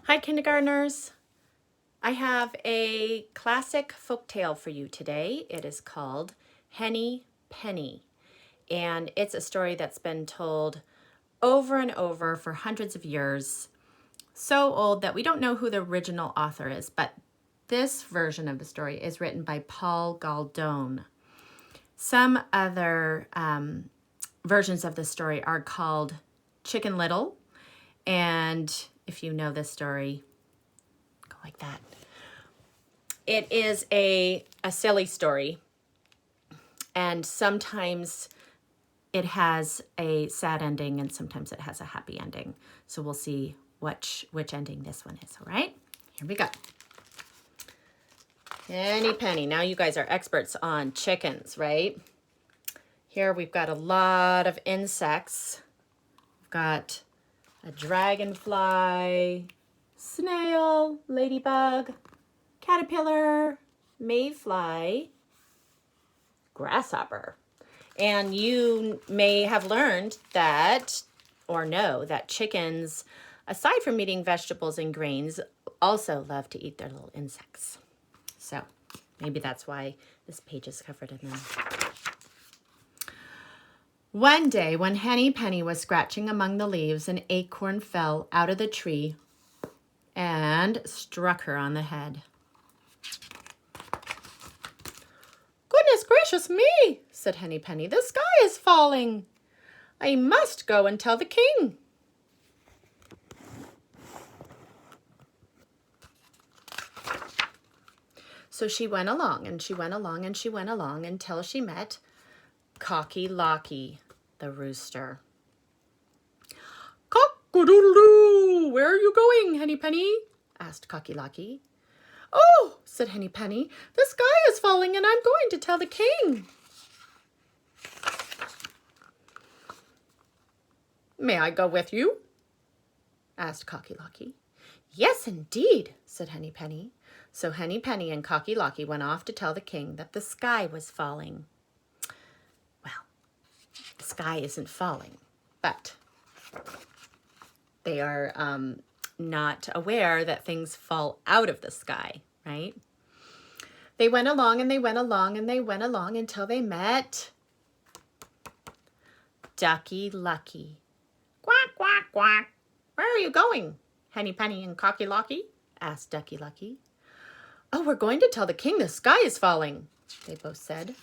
Hi, kindergartners. I have a classic folk tale for you today. It is called Henny Penny, and it's a story that's been told over and over for hundreds of years. So old that we don't know who the original author is, but this version of the story is written by Paul Galdone. Some other versions of the story are called Chicken Little, and if you know this story, go like that. It is a silly story, and sometimes it has a sad ending and sometimes it has a happy ending. So we'll see which ending this one is, all right? Here we go. Henny Penny. Now you guys are experts on chickens, right? Here we've got a lot of insects. We've got a dragonfly, snail, ladybug, caterpillar, mayfly, grasshopper. And you may have learned that, or know that chickens, aside from eating vegetables and grains, also love to eat their little insects. So maybe that's why this page is covered in them. One day when Henny Penny was scratching among the leaves, an acorn fell out of the tree and struck her on the head. "Goodness gracious me," said Henny Penny. "The sky is falling. I must go and tell the king." So she went along and she went along and she went along until she met Cocky Locky, the rooster. "Cock-a-doodle-doo! Where are you going, Henny Penny?" asked Cocky Locky. "Oh," said Henny Penny, "the sky is falling and I'm going to tell the king." "May I go with you?" asked Cocky Locky. "Yes, indeed," said Henny Penny. So Henny Penny and Cocky Locky went off to tell the king that the sky was falling. Well, the sky isn't falling, but they are not aware that things fall out of the sky, right? They went along and they went along and they went along until they met Ducky Lucky. "Quack, quack, quack. Where are you going, Henny Penny and Cocky Locky?" asked Ducky Lucky. "Oh, we're going to tell the king the sky is falling," they both said.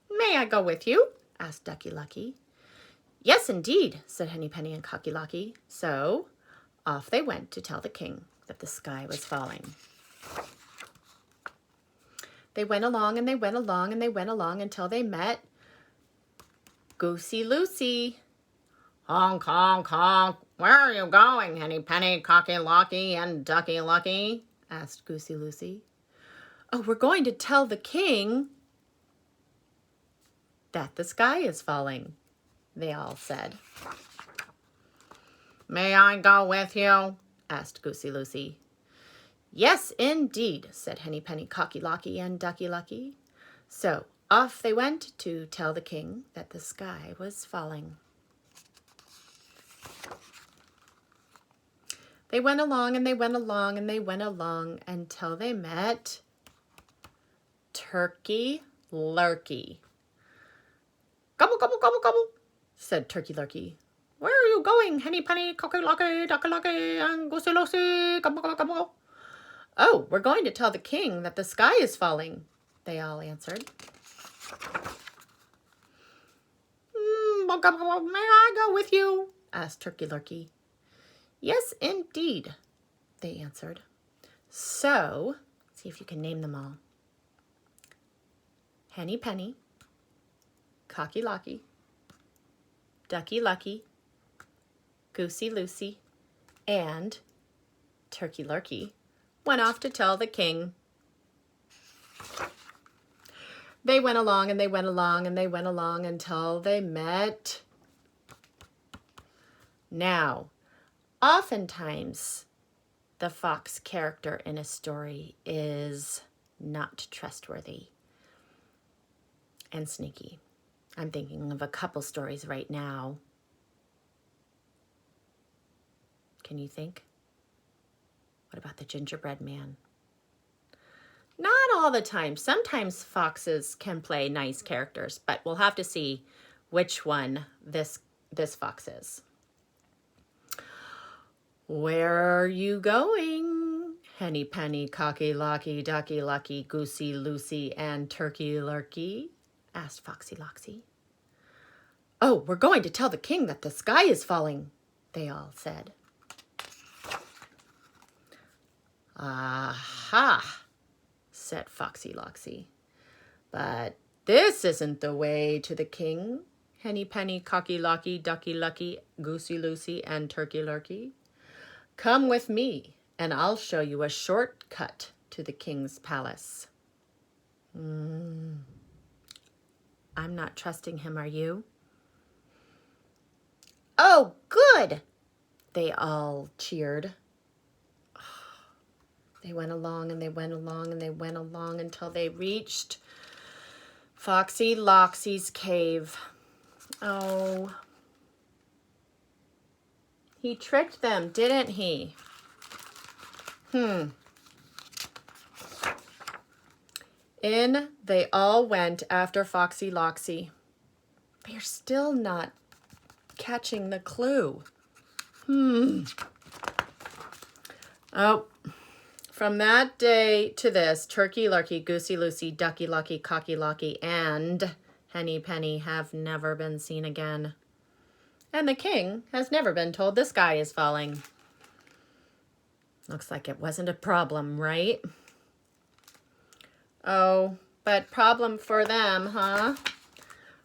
"May I go with you?" asked Ducky Lucky. "Yes, indeed," said Henny Penny and Cocky Locky. So off they went to tell the king that the sky was falling. They went along and they went along and they went along until they met Goosey Lucy. "Honk, honk, honk. Where are you going, Henny Penny, Cocky Locky, and Ducky Lucky?" asked Goosey Lucy. "Oh, we're going to tell the king that the sky is falling," they all said. "May I go with you?" asked Goosey Lucy. "Yes, indeed," said Henny Penny, Cocky Locky, and Ducky Lucky. So off they went to tell the king that the sky was falling. They went along and they went along and they went along until they met Turkey Lurkey. "Gobble, gobble, gobble, gobble," said Turkey Lurkey. "Where are you going, Henny Penny, Cocky Locky, Ducky Lucky, and Goosey Lucy? Gobble, gobble, gobble." "Oh, we're going to tell the king that the sky is falling," they all answered. "May I go with you?" asked Turkey Lurkey. "Yes, indeed," they answered. So, see if you can name them all. Henny Penny, Cocky Locky, Ducky Lucky, Goosey Lucy, and Turkey Lurkey went off to tell the king. They went along and they went along and they went along until they met. Now, oftentimes, the fox character in a story is not trustworthy and sneaky. I'm thinking of a couple stories right now. Can you think? What about the gingerbread man? Not all the time. Sometimes foxes can play nice characters, but we'll have to see which one this fox is. Where are you going? Henny Penny, Cocky Locky, Ducky Lucky, Goosey Lucy, and Turkey Lurkey? Asked Foxy Loxy. Oh, we're going to tell the king that the sky is falling, they all said. Aha, said Foxy Loxy. But this isn't the way to the king, Henny Penny, Cocky Locky, Ducky Lucky, Goosey Lucy, and Turkey Lurkey. Come with me, and I'll show you a shortcut to the king's palace. I'm not trusting him, are you? Oh, good! They all cheered. They went along and they went along and they went along until they reached Foxy Loxy's cave. Oh, he tricked them, didn't he? In they all went after Foxy Loxy. They're still not catching the clue. Oh, from that day to this, Turkey Lurkey, Goosey Lucy, Ducky Lucky, Cocky Locky, and Henny Penny have never been seen again. And the king has never been told the sky is falling. Looks like it wasn't a problem, right? Oh, but problem for them, huh?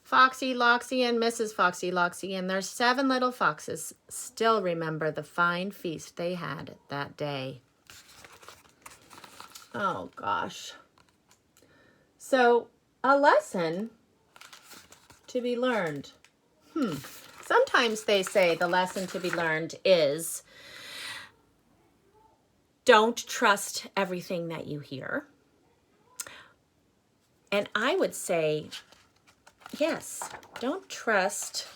Foxy Loxy and Mrs. Foxy Loxy and their 7 little foxes still remember the fine feast they had that day. Oh, gosh. So, a lesson to be learned. Sometimes they say the lesson to be learned is don't trust everything that you hear. And I would say, yes, don't trust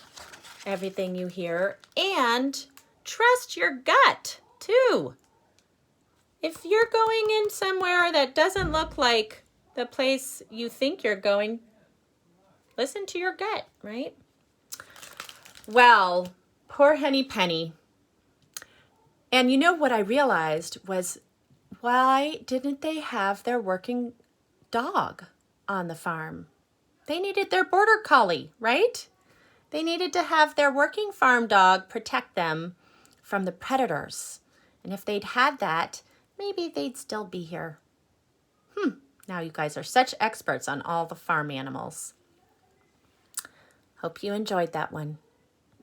everything you hear and trust your gut too. If you're going in somewhere that doesn't look like the place you think you're going, listen to your gut, right? Well, poor Henny Penny. And you know what I realized was, why didn't they have their working dog on the farm? They needed their border collie, right? They needed to have their working farm dog protect them from the predators. And if they'd had that, maybe they'd still be here. Now you guys are such experts on all the farm animals. Hope you enjoyed that one.